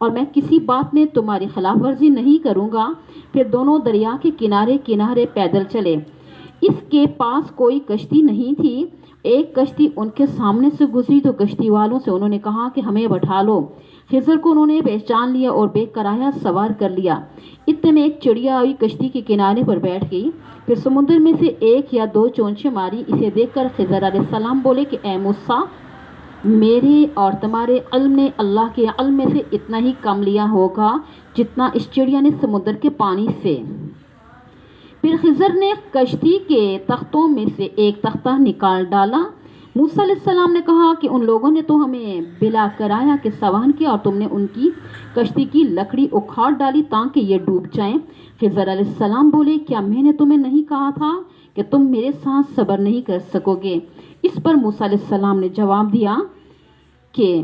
اور میں کسی بات میں تمہاری خلاف ورزی نہیں کروں گا۔ پھر دونوں دریا کے کنارے کنارے پیدل چلے۔ اس کے پاس کوئی کشتی نہیں تھی۔ ایک کشتی ان کے سامنے سے گزری تو کشتی والوں سے انہوں نے کہا کہ ہمیں بٹھا لو۔ خضر کو انہوں نے پہچان لیا اور بے کرایہ سوار کر لیا۔ اتنے میں ایک چڑیا آئی، کشتی کے کنارے پر بیٹھ گئی، پھر سمندر میں سے ایک یا دو چونچیں ماری۔ اسے دیکھ کر خضر علیہ السلام بولے کہ اے موسیٰ، میرے اور تمہارے علم نے اللہ کے علم میں سے اتنا ہی کم لیا ہوگا جتنا اس چڑیا نے سمندر کے پانی سے۔ پھر خضر نے کشتی کے تختوں میں سے ایک تختہ نکال ڈالا۔ موسیٰ علیہ السلام نے کہا کہ ان لوگوں نے تو ہمیں بلا کرایہ کے سوان کیا اور تم نے ان کی کشتی کی لکڑی اکھاڑ ڈالی تاکہ یہ ڈوب جائیں۔ خضر علیہ السلام بولے کیا میں نے تمہیں نہیں کہا تھا کہ تم میرے ساتھ صبر نہیں کر سکو گے؟ اس پر موسیٰ علیہ السلام نے جواب دیا کہ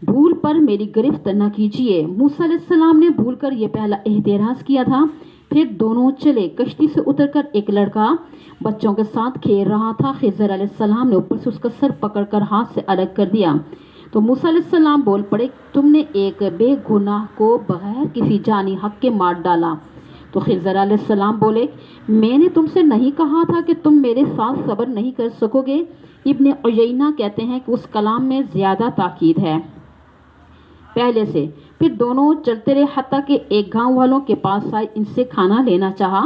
بھول پر میری گرفت نہ کیجیے۔ موسیٰ علیہ السلام نے بھول کر یہ پہلا اعتراض کیا تھا۔ پھر دونوں چلے۔ کشتی سے اتر کر ایک لڑکا بچوں کے ساتھ کھیل رہا تھا۔ خضر علیہ السلام نے اوپر سے اس کا سر پکڑ کر ہاتھ سے الگ کر دیا تو موسیٰ علیہ السلام بول پڑے تم نے ایک بے گناہ کو بغیر کسی جانی حق کے مار ڈالا۔ تو خضر علیہ السلام بولے میں نے تم سے نہیں کہا تھا کہ تم میرے ساتھ صبر نہیں کر سکو گے؟ ابن عیینہ کہتے ہیں کہ اس کلام میں زیادہ تاکید ہے پہلے سے۔ پھر دونوں چلتے رہے حتیٰ کہ ایک گاؤں والوں کے پاس آئے، ان سے کھانا لینا چاہا،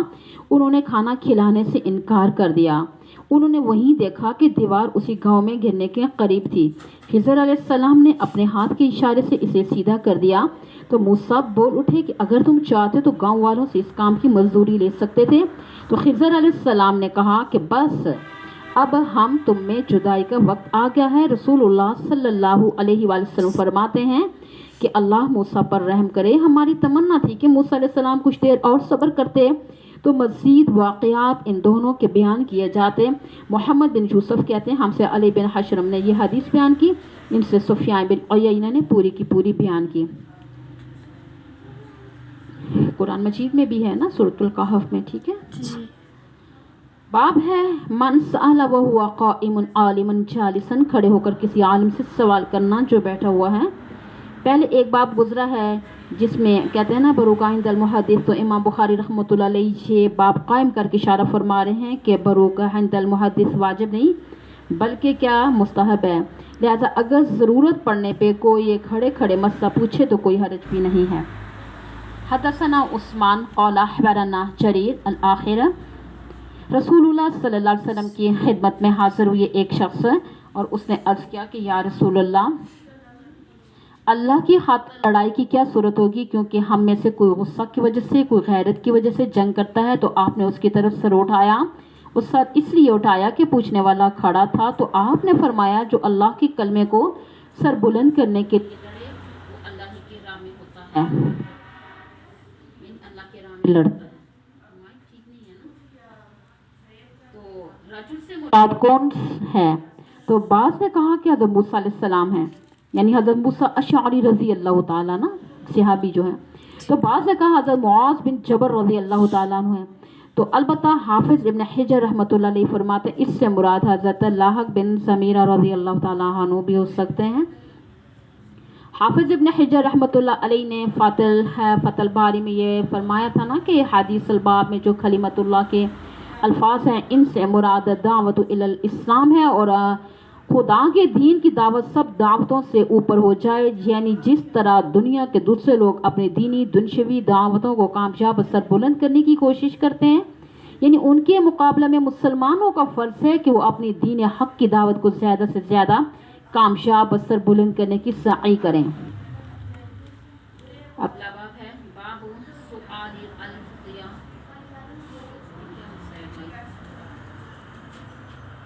انہوں نے کھانا کھلانے سے انکار کر دیا۔ انہوں نے وہیں دیکھا کہ دیوار اسی گاؤں میں گرنے کے قریب تھی۔ خضر علیہ السلام نے اپنے ہاتھ کے اشارے سے اسے سیدھا کر دیا تو موسیٰ بول اٹھے کہ اگر تم چاہتے تو گاؤں والوں سے اس کام کی مزدوری لے سکتے تھے۔ تو خضر علیہ السلام نے کہا کہ بس اب ہم تم میں جدائی کا وقت آ گیا ہے۔ رسول اللہ صلی اللہ علیہ وآلہ وسلم فرماتے ہیں کہ اللہ موسیٰ پر رحم کرے۔ ہماری تمنا تھی کہ موسیٰ علیہ السلام کچھ دیر اور صبر کرتے تو مزید واقعات ان دونوں کے بیان کیے جاتے۔ محمد بن یوسف کہتے ہیں ہم سے علی بن حشرم نے یہ حدیث بیان کی، ان سے سفیان بن عیینہ نے پوری کی پوری بیان کی۔ قرآن مجید میں بھی ہے نا سورۃ الکہف میں، ٹھیک ہے۔ باب ہے من سأل وہو قائم عالما جالسا، کھڑے ہو کر کسی عالم سے سوال کرنا جو بیٹھا ہوا ہے۔ پہلے ایک باب گزرا ہے جس میں کہتے ہیں نا بروک عند المحدث، تو امام بخاری رحمۃ اللہ علیہ یہ باب قائم کر کے اشارہ فرما رہے ہیں کہ بروک عند المحدث واجب نہیں بلکہ کیا مستحب ہے، لہذا اگر ضرورت پڑنے پہ کوئی کھڑے کھڑے مسئلہ پوچھے تو کوئی حرج بھی نہیں ہے۔ حدثنا عثمان قال اخبرنا جریر الآخر، رسول اللہ صلی اللہ علیہ وسلم کی خدمت میں حاضر ہوئے ایک شخص اور اس نے عرض کیا کہ یا رسول اللہ کی خاطر لڑائی کی کیا صورت ہوگی، کیونکہ ہم میں سے کوئی غصہ کی وجہ سے کوئی غیرت کی وجہ سے جنگ کرتا ہے۔ تو آپ نے اس کی طرف سر اٹھایا، اس سر اس لیے اٹھایا کہ پوچھنے والا کھڑا تھا، تو آپ نے فرمایا جو اللہ کے کلمے کو سر بلند کرنے کے لیے لڑے وہ اللہ ہی کی راہ میں ہوتا ہے، اللہ کے راہ میں لڑتا ہے۔ تو رجل سے مراد کون ہے؟ تو بعض نے کہا کہ حضرت موسیٰ علیہ السلام ہیں، یعنی حضرت موسیٰ اشعری رضی اللہ تعالیٰ نا صحابی جو ہیں۔ تو بعض نے کہا حضرت معاذ بن جبل رضی اللہ تعالیٰ عنہ ہیں۔ تو البتہ حافظ ابن حجر رحمۃ اللہ علیہ فرماتے ہیں اس سے مراد حضرت لاحق بن سمیرہ رضی اللہ تعالیٰ عنہ بھی ہو سکتے ہیں۔ حافظ ابن حجر رحمۃ اللہ علیہ نے فتح الباری میں یہ فرمایا تھا نا کہ حدیث الباب میں جو کلمت اللہ کے الفاظ ہیں ان سے مراد دعوت الی الاسلام ہے، اور خدا کے دین کی دعوت سب دعوتوں سے اوپر ہو جائے، یعنی جس طرح دنیا کے دوسرے لوگ اپنی دینی دنیاوی دعوتوں کو کامیاب سر بلند کرنے کی کوشش کرتے ہیں، یعنی ان کے مقابلہ میں مسلمانوں کا فرض ہے کہ وہ اپنی دین حق کی دعوت کو زیادہ سے زیادہ کامیاب سر بلند کرنے کی سعی کریں۔ اگلا باب ہے باب سؤال الفتیہ،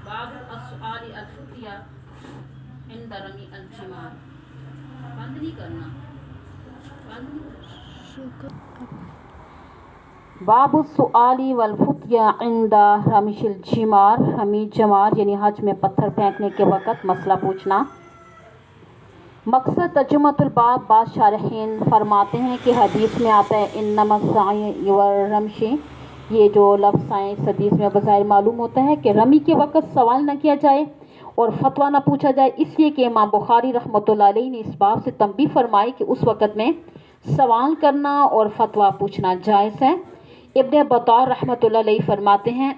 باب السؤال الفتیہ عند رمی الجمار، بند نہیں کرنا، باب السؤال والفتیہ عند رمی الجمار، رمی جمار یعنی حج میں پتھر پھینکنے کے وقت مسئلہ پوچھنا۔ مقصد ترجمۃ الباب، بعض شارحین فرماتے ہیں کہ حدیث میں آتا ہے انما السعی والرمش، یہ جو لفظ آئے اس حدیث میں بظاہر معلوم ہوتا ہے کہ رمی کے وقت سوال نہ کیا جائے اور فتویٰ نہ پوچھا جائے، اس لیے کہ امام بخاری رحمۃ اللہ علیہ نے اس بات سے تنبیہ فرمائی کہ اس وقت میں سوال کرنا اور فتویٰ پوچھنا جائز ہے۔ ابن بطال رحمۃ اللہ علیہ فرماتے ہیں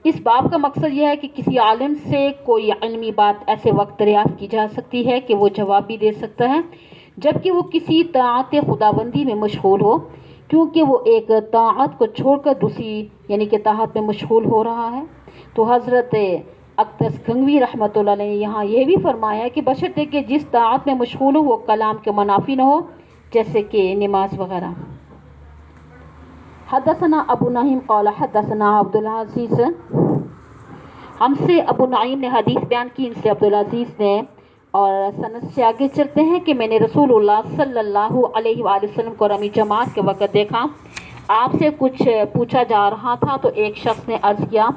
اس باب کا مقصد یہ ہے کہ کسی عالم سے کوئی علمی بات ایسے وقت دریافت کی جا سکتی ہے کہ وہ جواب بھی دے سکتا ہے جبکہ وہ کسی طاعت خداوندی میں مشغول ہو، کیونکہ وہ ایک طاعت کو چھوڑ کر دوسری یعنی کہ طاعت میں مشغول ہو رہا ہے۔ تو حضرت اقدس گنگوی رحمۃ اللہ علیہ نے یہاں یہ بھی فرمایا کہ بشرطے کہ جس طاعت میں مشغول ہو وہ کلام کے منافی نہ ہو، جیسے کہ نماز وغیرہ۔ حدثنا ابو نعیم قال حدثنا عبدالعزیز، ہم سے ابو نعیم نے حدیث بیان کی، ان سے عبدالعزیز نے، اور سند سے آگے چلتے ہیں کہ میں نے رسول اللہ صلی اللہ علیہ وآلہ وسلم کو رمی جماعت کے وقت دیکھا، آپ سے کچھ پوچھا جا رہا تھا تو ایک شخص نے عرض کیا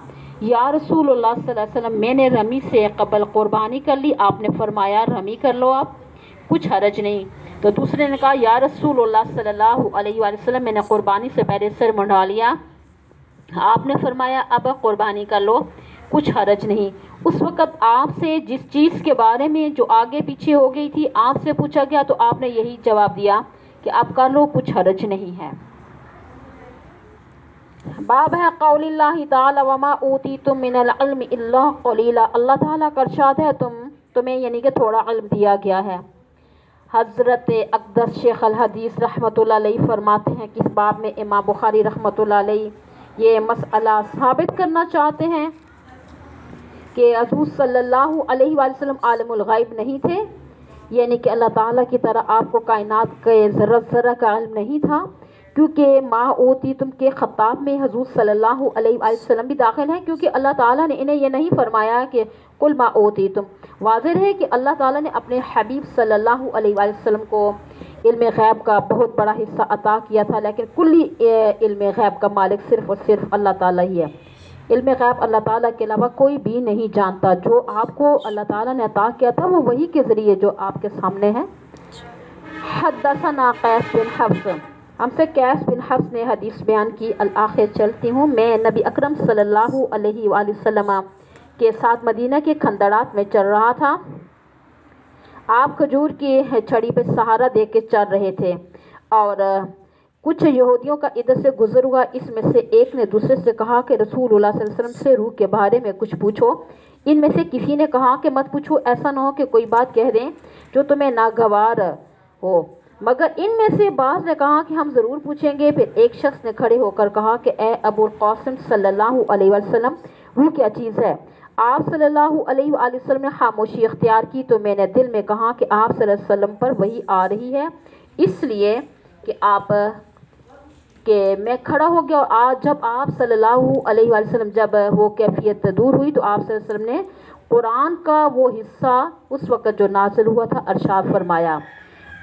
یا رسول اللہ صلی اللہ علیہ وسلم میں نے رمی سے قبل قربانی کر لی، آپ نے فرمایا رمی کر لو آپ، کچھ حرج نہیں۔ تو دوسرے نے کہا یا رسول اللہ صلی اللہ علیہ وآلہ وسلم میں نے قربانی سے پہلے سر منڈا لیا، آپ نے فرمایا اب قربانی کر لو، کچھ حرج نہیں۔ اس وقت آپ سے جس چیز کے بارے میں جو آگے پیچھے ہو گئی تھی آپ سے پوچھا گیا تو آپ نے یہی جواب دیا کہ اب کر لو، کچھ حرج نہیں ہے۔ باب ہے قول اللہ تعالی وما اوتیتم من العلم الا قلیلا، اللہ تعالیٰ کا ارشاد ہے تمہیں یعنی کہ تھوڑا علم دیا گیا ہے۔ حضرت اقدس شیخ الحدیث رحمۃ اللہ علیہ فرماتے ہیں کہ اس باب میں امام بخاری رحمۃ اللہ علیہ یہ مسئلہ ثابت کرنا چاہتے ہیں کہ حضور صلی اللہ علیہ وآلہ وسلم عالم الغیب نہیں تھے، یعنی کہ اللہ تعالیٰ کی طرح آپ کو کائنات کے ذرہ ذرہ کا علم نہیں تھا، کیونکہ ما اوتیتم کے خطاب میں حضور صلی اللہ علیہ وآلہ وسلم بھی داخل ہیں، کیونکہ اللہ تعالیٰ نے انہیں یہ نہیں فرمایا کہ قل ما اوتیتم۔ واضح ہے کہ اللہ تعالیٰ نے اپنے حبیب صلی اللہ علیہ وآلہ وسلم کو علم غیب کا بہت بڑا حصہ عطا کیا تھا، لیکن کلی علم غیب کا مالک صرف اور صرف اللہ تعالیٰ ہی ہے۔ علم غیب اللہ تعالیٰ کے علاوہ کوئی بھی نہیں جانتا، جو آپ کو اللہ تعالیٰ نے عطا کیا تھا وہ وہی کے ذریعے جو آپ کے سامنے ہے۔ حدثنا قیس بن حفص، ہم سے قیس بن حفص نے حدیث بیان کی۔ الآخر چلتی ہوں، میں نبی اکرم صلی اللہ علیہ وآلہ وسلم کے ساتھ مدینہ کے کھندرات میں چل رہا تھا، آپ کھجور کی چھڑی پہ سہارا دے کے چل رہے تھے اور کچھ یہودیوں کا ادھر سے گزر ہوا، اس میں سے ایک نے دوسرے سے کہا کہ رسول اللہ صلی اللہ علیہ وسلم سے روح کے بارے میں کچھ پوچھو۔ ان میں سے کسی نے کہا کہ مت پوچھو، ایسا نہ ہو کہ کوئی بات کہہ دیں جو تمہیں ناگوار ہو، مگر ان میں سے بعض نے کہا کہ ہم ضرور پوچھیں گے۔ پھر ایک شخص نے کھڑے ہو کر کہا کہ اے ابو القاسم صلی اللہ علیہ وسلم، روح کیا چیز ہے؟ آپ صلی اللہ علیہ وآلہ وسلم نے خاموشی اختیار کی تو میں نے دل میں کہا کہ آپ صلی اللہ علیہ وسلم پر وحی آ رہی ہے، اس لیے کہ میں کھڑا ہو گیا، اور آج جب آپ صلی اللہ علیہ وآلہ وسلم جب وہ کیفیت دور ہوئی تو آپ صلی اللہ علیہ وسلم نے قرآن کا وہ حصہ اس وقت جو نازل ہوا تھا ارشاد فرمایا،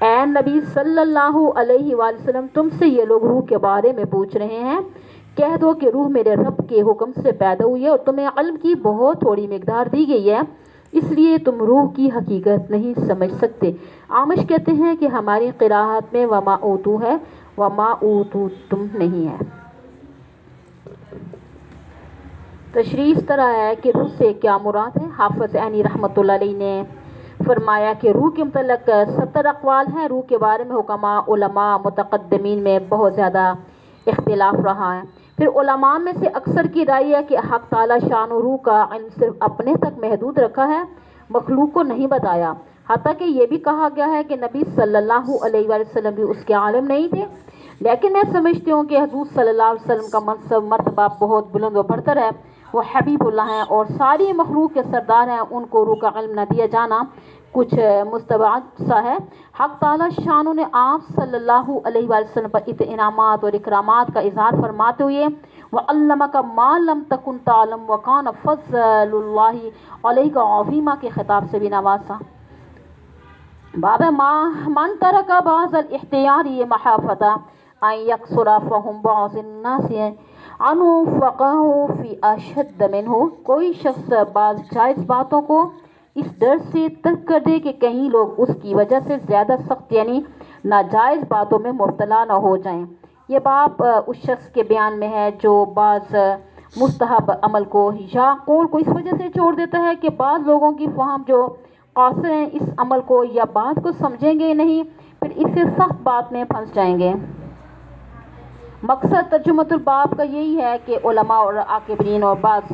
اے نبی صلی اللہ علیہ وآلہ وسلم، تم سے یہ لوگ روح کے بارے میں پوچھ رہے ہیں، کہہ دو کہ روح میرے رب کے حکم سے پیدا ہوئی ہے اور تمہیں علم کی بہت تھوڑی مقدار دی گئی ہے، اس لیے تم روح کی حقیقت نہیں سمجھ سکتے۔ عامش کہتے ہیں کہ ہماری قراءت میں وما اوتو ہے، وما اوتو تم نہیں ہے۔ تشریح اس طرح ہے کہ روح سے کیا مراد ہے۔ حافظ عینی رحمۃ اللہ علیہ نے فرمایا کہ روح کے متعلق 70 اقوال ہیں۔ روح کے بارے میں حکماء، علماء، متقدمین میں بہت زیادہ اختلاف رہا ہے۔ پھر علماء میں سے اکثر کی رائے ہے کہ حق تعالی شان و روح کا علم صرف اپنے تک محدود رکھا ہے، مخلوق کو نہیں بتایا، حتیٰ کہ یہ بھی کہا گیا ہے کہ نبی صلی اللہ علیہ وآلہ وسلم بھی اس کے عالم نہیں تھے۔ لیکن میں سمجھتی ہوں کہ حضور صلی اللہ علیہ وسلم کا منصب مرتبہ بہت بلند و برتر ہے، وہ حبیب اللہ ہیں اور ساری مخلوق کے سردار ہیں، ان کو روح کا علم نہ دیا جانا کچھ مستبعد سا ہے۔ حق تعالی شانو نے آپ صلی اللہ علیہ وآلہ وسلم پر انعامات اور اکرامات کا اظہار فرماتے ہوئے وَعَلَّمَكَ مَا لَمْ تَكُنْ تَعْلَمُ وَكَانَ فَضْلُ اللَّهِ عَلَيْكَ عَظِيمًا کے خطاب سے بھی نوازا۔ باب من ترک بعض الاختیار محافظہ ان یکثر فهم بعض الناس عنه فقهوا فی اشد منه، کوئی شخص بعض جائز باتوں کو اس ڈر سے ترک کر دے کہ کہیں لوگ اس کی وجہ سے زیادہ سخت یعنی ناجائز باتوں میں مبتلا نہ ہو جائیں۔ یہ باب اس شخص کے بیان میں ہے جو بعض مستحب عمل کو یا قول کو اس وجہ سے چھوڑ دیتا ہے کہ بعض لوگوں کی فہم جو قاصر ہیں اس عمل کو یا بات کو سمجھیں گے نہیں، پھر اس سے سخت بات میں پھنس جائیں گے۔ مقصد ترجمۃ الباب کا یہی ہے کہ علماء اور عاقبین اور بعض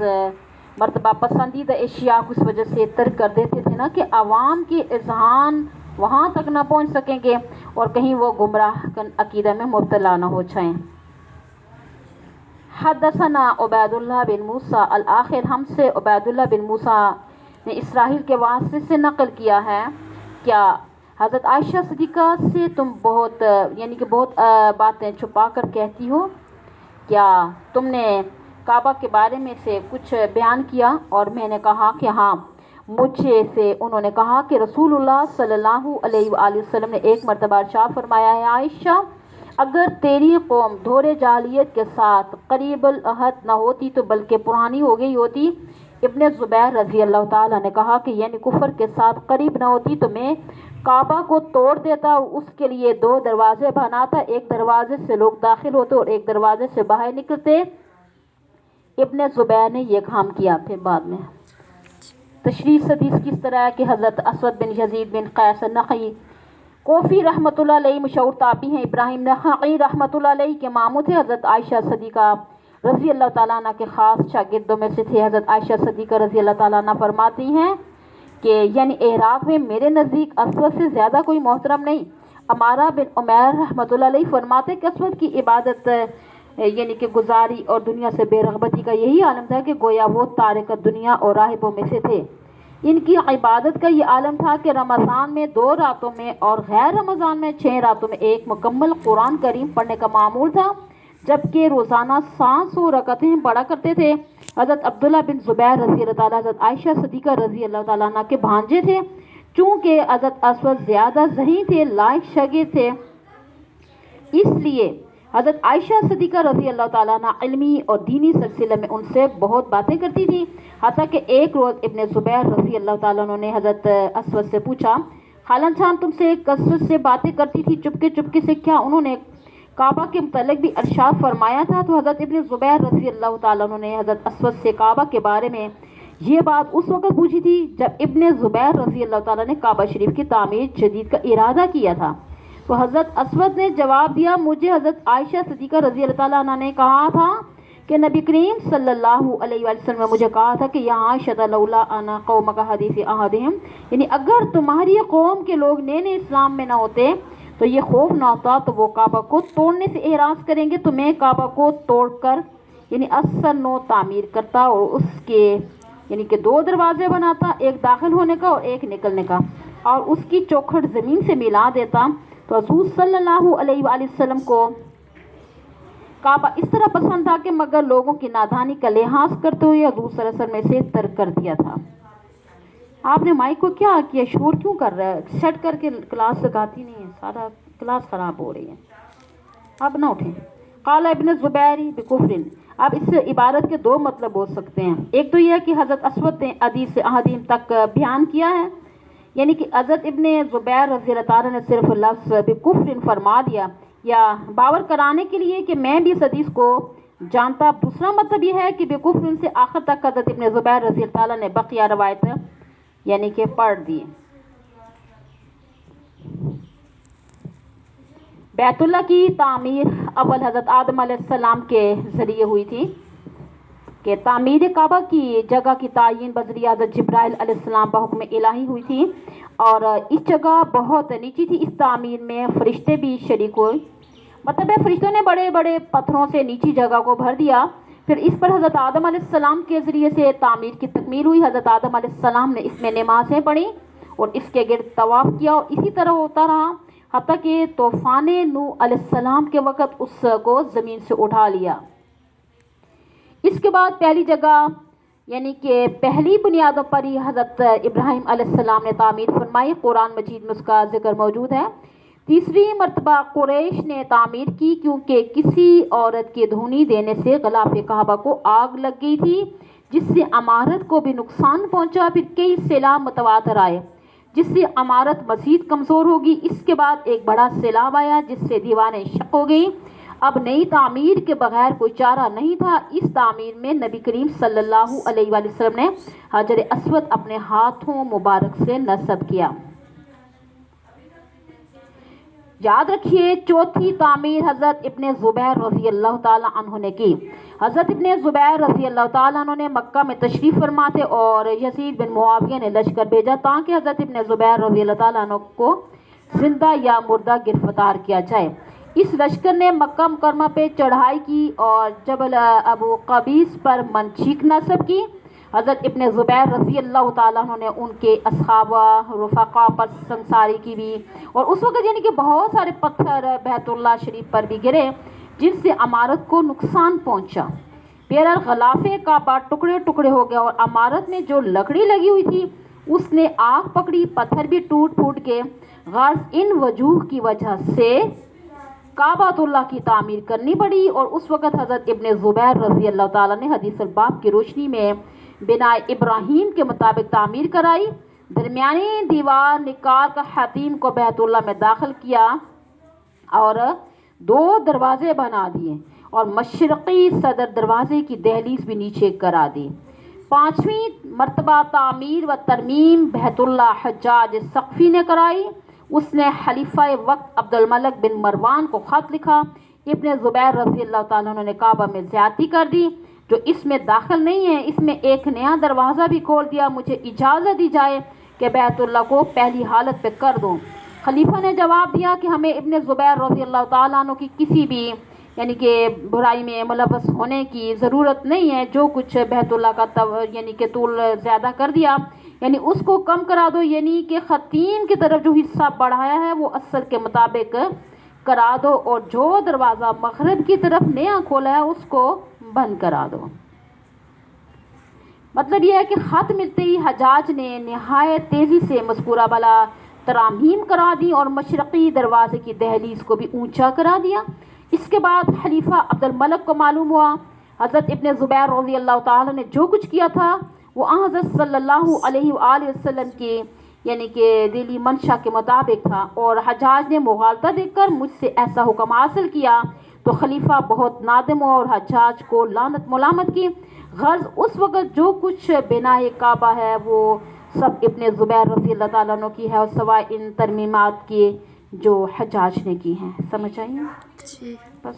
مرتبہ پسندیدہ اشیاء کو اس وجہ سے ترک کر دیتے تھے نا کہ عوام کی اذہان وہاں تک نہ پہنچ سکیں گے اور کہیں وہ گمراہ کن عقیدہ میں مبتلا نہ ہو جائیں۔ حدثنا عبید اللہ بن موسیٰ الآخر، ہم سے عبید اللہ بن موسیٰ نے اسرائیل کے واسطے سے نقل کیا ہے، کیا حضرت عائشہ صدیقہ سے تم بہت باتیں چھپا کر کہتی ہو؟ کیا تم نے کعبہ کے بارے میں سے کچھ بیان کیا؟ اور میں نے کہا کہ ہاں۔ مجھے سے انہوں نے کہا کہ رسول اللہ صلی اللہ علیہ وآلہ وسلم نے ایک مرتبہ ارشاد فرمایا ہے، عائشہ اگر تیری قوم دور جاہلیت کے ساتھ قریب العہد نہ ہوتی تو بلکہ پرانی ہو گئی ہوتی۔ ابن زبیر رضی اللہ تعالیٰ نے کہا کہ یعنی کفر کے ساتھ قریب نہ ہوتی تو میں کعبہ کو توڑ دیتا اور اس کے لیے 2 دروازے بناتا، ایک دروازے سے لوگ داخل ہوتے اور ایک دروازے سے باہر نکلتے۔ ابن زبیر نے یہ کام کیا۔ پھر بعد میں تشریح حدیث کس طرح ہے کہ حضرت اسود بن یزید بن قیس نخعی کوفی رحمۃ اللہ علیہ مشہور تابعی ہیں، ابراہیم نخعی رحمۃ اللہ علیہ کے ماموں تھے، حضرت عائشہ صدیقہ رضی اللہ تعالیٰ عنہ کے خاص شاگردوں میں سے تھے۔ حضرت عائشہ صدیقہ رضی اللہ تعالیٰ عنہ فرماتی ہیں کہ یعنی عراق میں میرے نزدیک اسود سے زیادہ کوئی محترم نہیں۔ امارہ بن عمیر رحمۃ اللہ علیہ فرماتے کہ اسود کی عبادت کہ گزاری اور دنیا سے بے رغبتی کا یہی عالم تھا کہ گویا وہ تارک دنیا اور راہبوں میں سے تھے۔ ان کی عبادت کا یہ عالم تھا کہ رمضان میں 2 راتوں میں اور غیر رمضان میں 6 راتوں میں ایک مکمل قرآن کریم پڑھنے کا معمول تھا، جبکہ روزانہ 700 رکعتیں پڑھا کرتے تھے۔ حضرت عبداللہ بن زبیر رضی اللہ تعالیٰ حضرت عائشہ صدیقہ رضی اللہ تعالیٰ عنہ کے بھانجے تھے۔ چونکہ حضرت اسود زیادہ ذہین تھے، لائق شاگرد تھے، اس لیے حضرت عائشہ صدیقہ رضی اللہ تعالیٰ عنہ علمی اور دینی سلسلے میں ان سے بہت باتیں کرتی تھی، حتیٰ کہ ایک روز ابن زبیر رضی اللہ تعالیٰ عنہ نے حضرت اسود سے پوچھا، خالن جان تم سے کثرت سے باتیں کرتی تھی چپکے چپکے سے، کیا انہوں نے کعبہ کے متعلق بھی ارشاد فرمایا تھا؟ تو حضرت ابن زبیر رضی اللہ تعالیٰ عنہ نے حضرت اسود سے کعبہ کے بارے میں یہ بات اس وقت پوچھی تھی جب ابن زبیر رضی اللہ تعالیٰ نے کعبہ شریف کی تعمیر جدید کا ارادہ کیا تھا۔ تو حضرت اسود نے جواب دیا، مجھے حضرت عائشہ صدیقہ رضی اللہ تعالیٰ عنہ نے کہا تھا کہ نبی کریم صلی اللہ علیہ وآلہ وسلم نے مجھے کہا تھا کہ یا عائشہ لولا انا قومک حدیث احدہم، یعنی اگر تمہاری قوم کے لوگ نئے اسلام میں نہ ہوتے تو یہ خوف نہ ہوتا تو وہ کعبہ کو توڑنے سے اعراض کریں گے، تو میں کعبہ کو توڑ کر اثر نو تعمیر کرتا اور اس کے کہ 2 دروازے بناتا، ایک داخل ہونے کا اور ایک نکلنے کا، اور اس کی چوکھٹ زمین سے ملا دیتا۔ تو حضور صلی اللہ علیہ وآلہ وسلم کو کعبہ اس طرح پسند تھا کہ مگر لوگوں کی نادانی کا لحاظ کرتے ہوئے حضور صلی اللہ علیہ وسلم نے اسے ترک کر دیا تھا۔ آپ نے مائک کو کیا کیا، شور کیوں کر رہا ہے؟ سیٹ کر کے کلاس لگاتی نہیں ہے، سارا کلاس خراب ہو رہی ہے، اب نہ اٹھیں۔ قال ابن زبیر بکفر، اب اس سے عبارت کے 2 مطلب ہو سکتے ہیں۔ ایک تو یہ ہے کہ حضرت اسود نے حدیث احادیم تک بیان کیا ہے، یعنی کہ حضرت ابن زبیر رضی اللہ تعالیٰ نے صرف لفظ بکفر فرما دیا یا باور کرانے کے لیے کہ میں بھی اس حدیث کو جانتا۔ دوسرا مطلب یہ ہے کہ بکفر سے آخر تک حضرت ابن زبیر رضی اللہ تعالیٰ نے بقیہ روایت کہ پڑھ دی۔ بیت اللہ کی تعمیر اول حضرت آدم علیہ السلام کے ذریعے ہوئی تھی کہ تعمیر کعبہ کی جگہ کی تعین بذریعہ حضرت جبرائیل علیہ السلام بحکم الہی ہوئی تھی، اور اس جگہ بہت نیچی تھی، اس تعمیر میں فرشتے بھی شریک ہوئے، مطلب ہے فرشتوں نے بڑے بڑے پتھروں سے نیچی جگہ کو بھر دیا۔ پھر اس پر حضرت آدم علیہ السلام کے ذریعے سے تعمیر کی تکمیل ہوئی۔ حضرت آدم علیہ السلام نے اس میں نمازیں پڑھی اور اس کے گرد طواف کیا، اور اسی طرح ہوتا رہا حتیٰ کہ طوفان نوح علیہ السلام کے وقت اس کو زمین سے اٹھا لیا۔ اس کے بعد پہلی جگہ کہ پہلی بنیادوں پر ہی حضرت ابراہیم علیہ السلام نے تعمیر فرمائی، قرآن مجید میں اس کا ذکر موجود ہے۔ تیسری مرتبہ قریش نے تعمیر کی کیونکہ کسی عورت کے دھونی دینے سے غلاف کعبہ کو آگ لگ گئی تھی، جس سے عمارت کو بھی نقصان پہنچا۔ پھر کئی سیلاب متواتر آئے جس سے عمارت مزید کمزور ہوگی۔ اس کے بعد ایک بڑا سیلاب آیا جس سے دیواریں شق ہو گئی۔ اب نئی تعمیر کے بغیر کوئی چارہ نہیں تھا۔ اس تعمیر میں نبی کریم صلی اللہ علیہ وآلہ وسلم نے حجر اسود اپنے ہاتھوں مبارک سے نصب کیا۔ یاد رکھیے چوتھی تعمیر حضرت ابن زبیر رضی اللہ تعالیٰ عنہ نے کی۔ حضرت ابن زبیر رضی اللہ تعالیٰ عنہ نے مکہ میں تشریف فرما تھے اور یزید بن معاویہ نے لشکر بھیجا تاکہ حضرت ابن زبیر رضی اللہ تعالیٰ عنہ کو زندہ یا مردہ گرفتار کیا جائے۔ اس لشکر نے مکہ مکرمہ پہ چڑھائی کی اور جبل ابو قبیس پر منچیک نصب کی۔ حضرت ابن زبیر رضی اللہ تعالیٰ عنہ نے ان کے اصحاب رفقا پر سنگساری کی بھی، اور اس وقت یعنی کہ بہت سارے پتھر بیت اللہ شریف پر بھی گرے جن سے عمارت کو نقصان پہنچا۔ بہرحال غلاف کعبہ ٹکڑے ٹکڑے ہو گیا اور عمارت میں جو لکڑی لگی ہوئی تھی اس نے آگ پکڑی، پتھر بھی ٹوٹ پھوٹ کے۔ غرض ان وجوہ کی وجہ سے کعبۃ اللہ کی تعمیر کرنی پڑی، اور اس وقت حضرت ابن زبیر رضی اللہ تعالیٰ نے حدیث الباب کی روشنی میں بنا ابراہیم کے مطابق تعمیر کرائی۔ درمیانی دیوار نکال کر حتیم کو بیت اللہ میں داخل کیا اور 2 دروازے بنا دیے اور مشرقی صدر دروازے کی دہلیز بھی نیچے کرا دی۔ 5ویں مرتبہ تعمیر و ترمیم بیت اللہ حجاج ثقفی نے کرائی۔ اس نے خلیفہ وقت عبد الملک بن مروان کو خط لکھا، ابن زبیر رضی اللہ تعالیٰ عنہ نے کعبہ میں زیادتی کر دی، جو اس میں داخل نہیں ہے، اس میں ایک نیا دروازہ بھی کھول دیا، مجھے اجازت دی جائے کہ بیت اللہ کو پہلی حالت پہ کر دوں۔ خلیفہ نے جواب دیا کہ ہمیں ابن زبیر رضی اللہ تعالیٰ عنہ کی کسی بھی یعنی کہ برائی میں ملوث ہونے کی ضرورت نہیں ہے، جو کچھ بیت اللہ کا یعنی کہ طول زیادہ کر دیا یعنی اس کو کم کرا دو، یعنی کہ خطیم کی طرف جو حصہ بڑھایا ہے وہ اصل کے مطابق کرا دو، اور جو دروازہ مغرب کی طرف نیا کھولا ہے اس کو بند کرا دو۔ مطلب یہ ہے کہ خط ملتے ہی حجاج نے نہایت تیزی سے مذکورہ والا ترامیم کرا دی اور مشرقی دروازے کی دہلیز کو بھی اونچا کرا دیا۔ اس کے بعد خلیفہ عبد الملک کو معلوم ہوا حضرت ابن زبیر رضی اللہ تعالیٰ نے جو کچھ کیا تھا وہ حضرت صلی اللہ علیہ وآلہ وسلم کی یعنی کہ دلی منشا کے مطابق تھا، اور حجاج نے مغالطہ دیکھ کر مجھ سے ایسا حکم حاصل کیا تو خلیفہ بہت نادم ہوا اور حجاج کو لعنت ملامت کی۔ غرض اس وقت جو کچھ بنائے کعبہ ہے وہ سب ابن زبیر رضی اللہ تعالیٰ عنہ کی ہے، اور سوائے ان ترمیمات کی جو حجاج نے کی ہیں۔ سمجھ آئی؟ بس